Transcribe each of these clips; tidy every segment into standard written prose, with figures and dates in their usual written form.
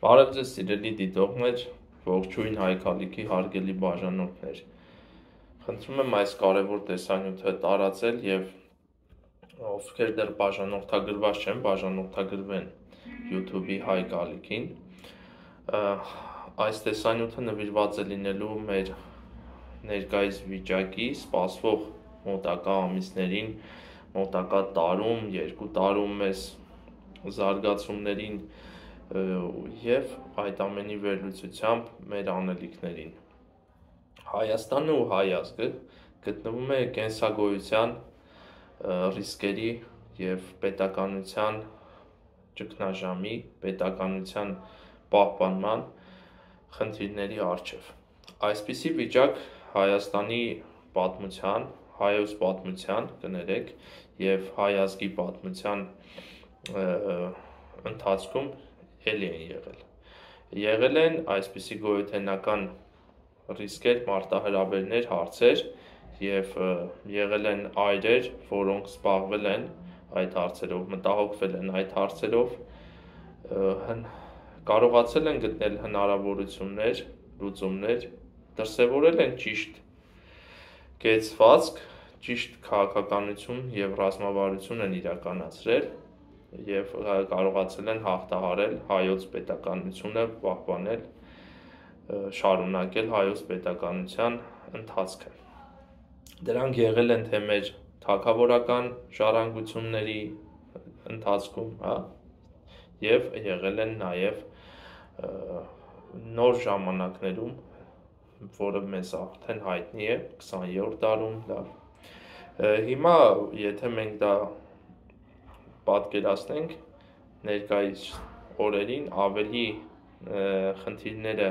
Բարև ձեզ սիրելի դիտողներ, ողջույն հայ քալիքի հարգելի բաժանորդներ։ Խնդրում եմ այս կարևոր տեսանյութը տարածել եւ ովքեր դեռ բաժանորդագրված չեն, բաժանորդագրվեն YouTube-ի հայ քալիքին։ Այս տեսանյութը նվիրված է լինելու մեր ներկայիս վիճակի, սպասվող մոտակա ամիսներին, մոտակա տարում, 2 տարում մեզ զարգացումներին և այդ ամենի վերլուծությամբ մեր անելիքներին։ Հայաստանը ու հայ ազգը գտնվում է կենսագոյության ռիսկերի և պետականության ճգնաժամի, պետականության պահպանման խնդիրների առջև։ Այսպիսի վիճակ Հայաստանի պատմության, հայոց պատմության կներեք և հայ ազգի պատմության ընթացքում էլի են եղել։ Եղել են այսպիսի գոյութենական ռիսկեր, մարտահրավերներ, հարցեր և եղել են այրեր, որոնք զբաղվել են այդ հարցերով, մտահոգվել են այդ հարցերով, կարողացել են գտնել հնարավորություններ, լուծումներ, դրսևորել են ճիշտ կեցվածք, ճիշտ քաղաքականություն և ռազմավարություն են իրականացրել և կարողացել են հաղթահարել հայոց պետականությունը, պահպանել, շարունակել հայոց պետականության ընթացքը։ Դրանք եղել են թե մեր թագավորական ժառանգությունների ընթացքում, և եղել են նաև նոր ժամանակներում, որը մեզ արդեն հայտնի է 20-րդ դարում, Հիմա եթե մենք դա պատկերացնենք ներկայիս օրերին ավելի խնդիրները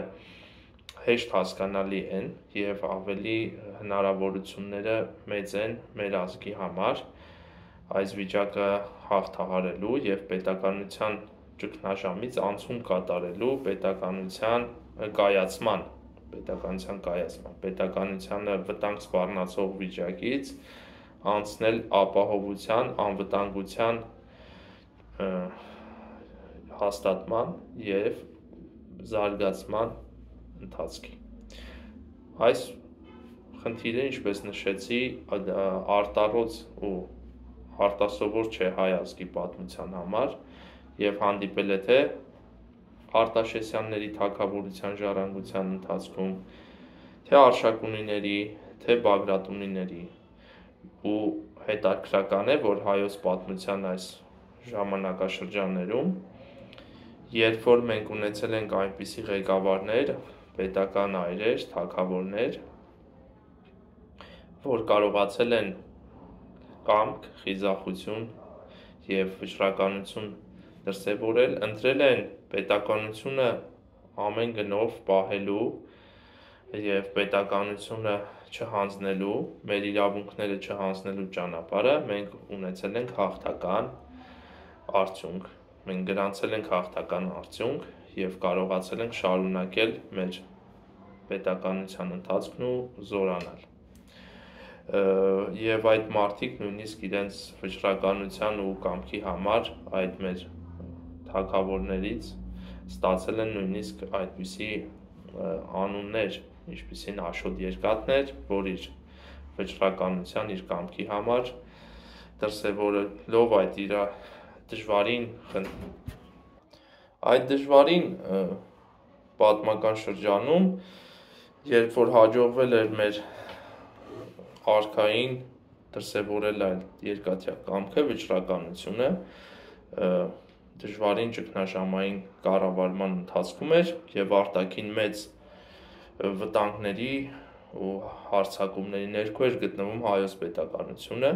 հեշտ հասկանալի են և ավելի հնարավորությունները մեծ են մեր ազգի համար այս վիճակը հաղթահարելու և պետականության ճգնաժամից անցում կատարելու, պետականության կայացման, պետականությանը վտանգ սպառնացող վիճակից անցնել ապահովության, անվտանգության հաստատման և զարգացման ընթացքի։ Այս խնդիրը, ինչպես նշեցի, արտառոց ու արտասովոր չէ հայ ազգի պատմության համար և հանդիպել է թե Արտաշեսյանների թագավորության ժառանգության ընթացքում, թե Արշակունիների, թե Բագրատունիների, ու հետաքրքրական է, որ հայոց պատմության այս ժամանակաշրջաններում, երբ որ մենք ունեցել ենք այնպիսի ղեկավարներ, պետական այրեր, թագավորներ, որ կարողացել են կամք, խիզախություն և վճռականություն դրսևորել, ընտրել են պետականությունը ամեն գնով պահելու և պետականությունը չհանձնելու, մեր իրավունքները չհանձնելու ճանապարհը, մենք ունեցել ենք հաղթական արդյունք, մենք գրանցել ենք հաղթական արդյունք և կարողացել ենք շարունակել մեր պետականության ընթացքն ու զորանալ։ Եվ այդ մարդիկ նույնիսկ իրենց վճռականության ու կամքի համար այդ մեր թագավորներից ստացել են նույնիսկ այդպիսի անուններ, ինչպիսին Աշոտ Երկաթն էր, որ իր վճռականության, իր կամքի համար դրսևորելով այդ դժվարին պատմական շրջանում, երբ որ հաջողվել էր մեր արքային դրսևորել այդ երկաթյա կամքը, վճռականությունը, դժվարին ճգնաժամային կառավարման ընթացքում էր և արտաքին մեծ վտանգների ու հարձակումների ներքո էր գտնվում հայոց պետականությունը,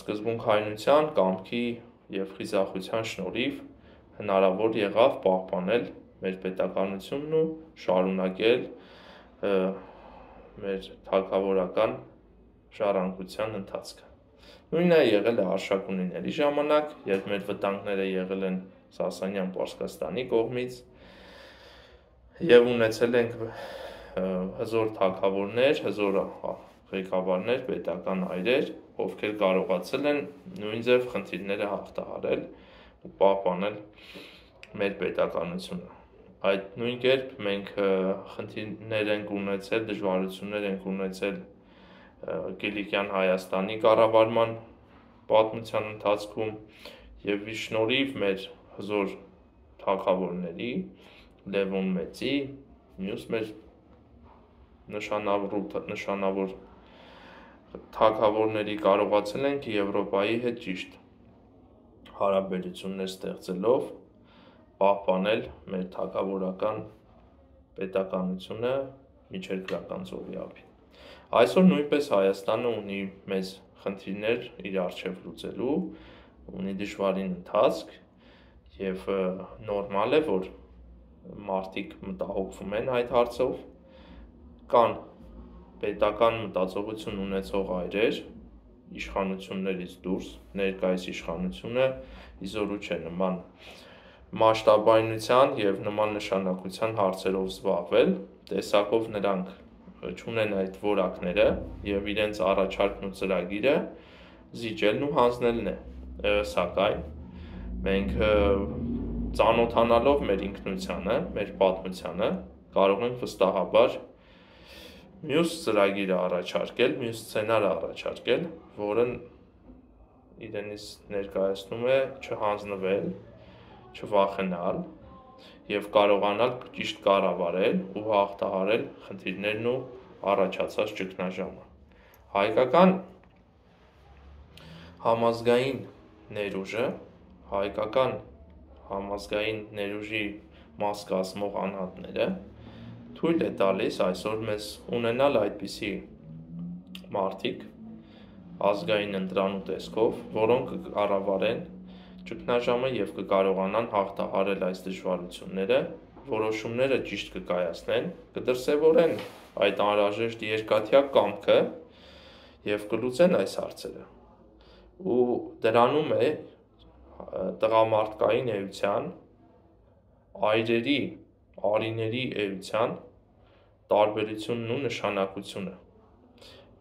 սկզբունքայնության, կամքի և խիզախության շնորհիվ հնարավոր եղավ պահպանել մեր պետականությունն ու շարունակել մեր թագավորական ժառանգության ընթացքը։ Նույնը եղել է Արշակունիների ժամանակ, երբ մեր վտանգները եղել են Սասանյան Պարսկաստանի կողմից և ունեցել ենք հզոր թագավորներ, հզոր ղեկավարներ, պետական այրեր, ովքեր կարողացել են նույն ձև խնդիրները հաղթահարել ու պահպանել մեր պետականությունը։ Այդ նույն կերպ մենք խնդիրներ ենք ունեցել, դժվարություններ ենք ունեցել Կիլիկյան Հայաստանի կառավարման պատմության ընթացքում եւ ի շնորհիվ մեր հզոր թագավորների Լևոն Մեծի, մյուս մեր նշանավոր թագավորների կարողացել ենք Եվրոպայի հետ ճիշտ հարաբերություններ ստեղծելով պահպանել մեր թագավորական պետականությունը մինչև գրական ծովի ափին։ Այսօր նույնպես Հայաստանը ունի մեծ խնդիրներ իր առջև լուծելու, ունի դժվարին ընթացք եւ նորմալ է, որ մարդիկ մտահոգվում են այդ հարցով, կան պետական մտածողություն ունեցող այրեր, իշխանություններից դուրս, ներկայիս իշխանությունը իզորու չէ նման մասշտաբայնության եւ նման նշանակության հարցերով զբաղվել, տեսակով նրանք չունեն այդ որակները եւ իրենց առաջարկն ու ծրագիրը զիջելն ու հանձնելն է, սակայն մենք ծանոթանալով մեր ինքնությանը, մեր պատմությանը կարող ենք վստահաբար մյուս ծրագիրը առաջարկել, մյուս սցենարը առաջարկել, որն իրենից ներկայացնում է չհանձնվել, չվախենալ եւ կարողանալ ճիշտ կառավարել ու հաղթահարել խնդիրներն ու առաջացած ճգնաժամը։ Հայկական համազգային ներուժը, հայկական համազգային ներուժի մաս կազմող անհատները թույլ է տալիս այսօր մեզ ունենալ այդպիսի մարդիկ ազգային ընտրանու տեսքով, որոնք կառավարեն ճգնաժամը եւ կկարողանան հաղթահարել այս դժվարությունները, որոշումները ճիշտ կկայացնեն, կդրսևորեն այդ անհրաժեշտ երկաթյա կամքը եւ կլուծեն այս հարցերը։ Ու դրանում է տղամարդկային էության, այրերի, արիների էության տարբերությունն ու նշանակությունը։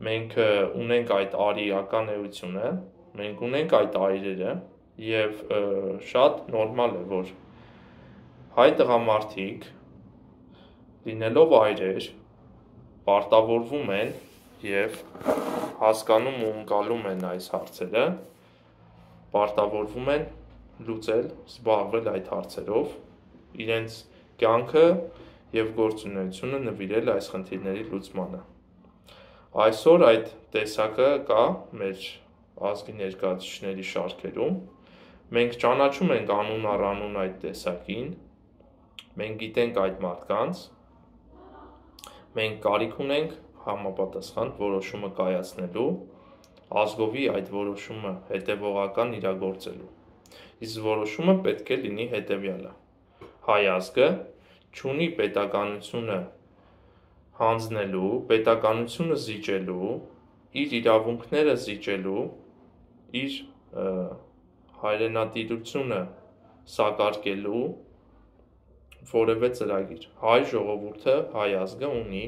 Մենք ունենք այդ արիական էությունը, մենք ունենք այդ այրերը եւ շատ նորմալ է, որ հայ տղամարդիկ լինելով այրեր պարտավորվում են եւ հասկանում ու ընկալում են այս հարցերը, պարտավորվում են լուծել, զբաղվել այդ հարցերով, իրենց կյանքը եւ գործունեությունը նվիրել այս խնդիրների լուծմանը։ Այսօր այդ տեսակը կա մեր ազգի ներկայացուցիչների շարքերում, մենք ճանաչում ենք անուն առ անուն այդ տեսակին, մենք գիտենք այդ մարդկանց, մենք կարիք ունենք համապատասխան որոշումը կայացնելու, ազգովի այդ որոշումը հետևողական իրագործելու։ Իսկ որոշումը պետք է լինի հետևյալը. հայ ազգը չունի պետականությունը հանձնելու, պետականությունը զիջելու, իր իրավունքները զիջելու, իր հայրենատիրությունը սակարկելու որևէ ծրագիր։ Հայ ժողովուրդը, հայ ազգը ունի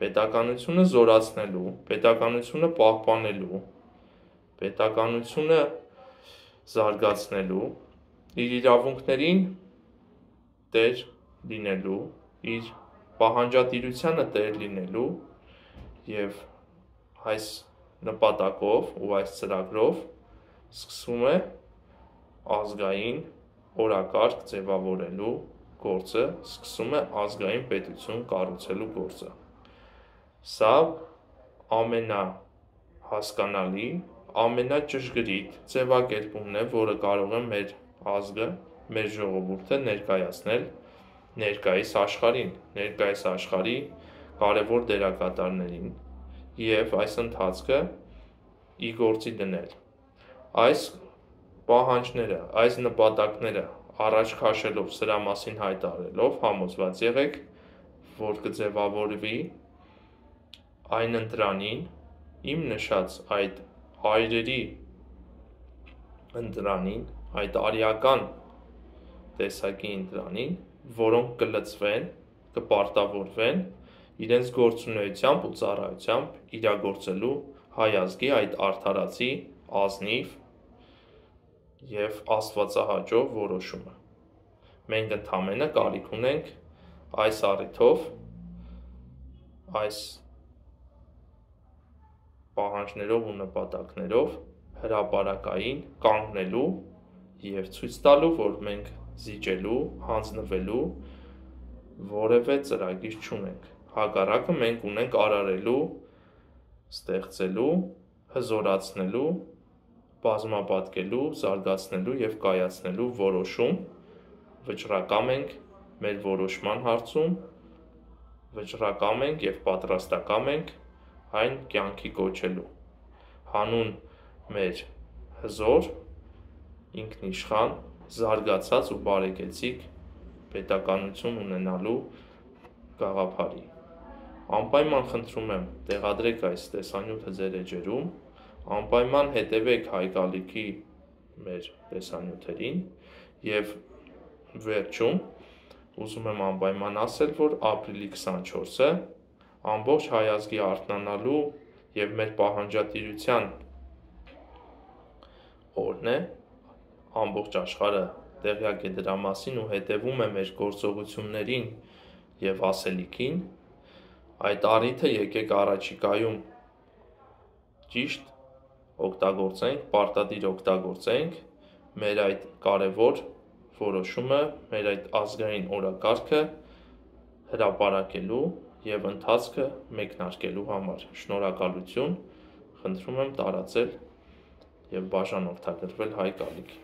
պետականությունը զորացնելու, պետականությունը պահպանելու, պետականությունը զարգացնելու, իր իրավունքներին տեր լինելու, իր պահանջատիրությանը տեր լինելու եւ այս նպատակով ու այս ծրագրով սկսում է ազգային օրակարգ ձևավորելու գործը, սկսում է ազգային պետություն կառուցելու գործը։ Սա ամենահասկանալի, ամենաճշգրիտ ձևակերպումն է, որը կարող է մեր ազգը, մեր ժողովուրդը ներկայացնել ներկայիս աշխարհի կարևոր դերակատարներին եւ այս ընթացքը ի գործի դնել։ Այս պահանջները, այս նպատակները առաջ քաշելով, սրա մասին հայտարարելով համոզված եղեք, որ կձևավորվի այն ընտրանին, իմ նշած այդ այրերի ընտրանին, այդ արիական տեսակի ընտրանին, որոնք կլծվեն, կպարտավորվեն իրենց գործունեությամբ ու ծառայությամբ իրագործելու հայ ազգի այդ արդարացի, ազնիվ եւ աստվածահաճո որոշումը։ մենք ընդամենը կարիք ունենք այս առիթով, այս պահանջներով ու նպատակներով հրապարակային կանգնելու և ցույց տալու, որ մենք զիջելու, հանձնվելու որևէ ծրագիր չունենք, հակառակը մենք ունենք արարելու, ստեղծելու, հզորացնելու, բազմապատկելու, զարգացնելու և կայացնելու որոշում, վճռակամ ենք մեր որոշման հարցում, վճռակամ ենք և պատրաստակամ ենք այն կյանքի կոչելու, հանուն մեր հզոր, ինքնիշխան, զարգացած ու բարեկեցիկ պետականություն ունենալու գաղափարի: Անպայման խնդրում եմ տեղադրեք այս տեսանյութը ձեր էջերում, անպայման հետևեք Հայկ Ալիքի մեր տեսանյութերին և վերջում ուզում եմ անպայման ասել, որ ապրիլի 24-ը ամբողջ հայ ազգի արթնանալու և մեր պահանջատիրության օրն է, ամբողջ աշխարհը տեղյակ է դրա մասին ու հետևում է մեր գործողություններին և ասելիքին, այդ առիթը եկեք առաջիկայում ճիշտ օգտագործենք, պարտադիր օգտագործենք մեր այդ կարևոր որոշումը, մեր այդ ազգային օրակարգը հրապարակելու և ընթացքը մեկնարկելու համար: Շնորհակալություն, խնդրում եմ տարածել և բաժանորդագրվել Հայկ Ալիքի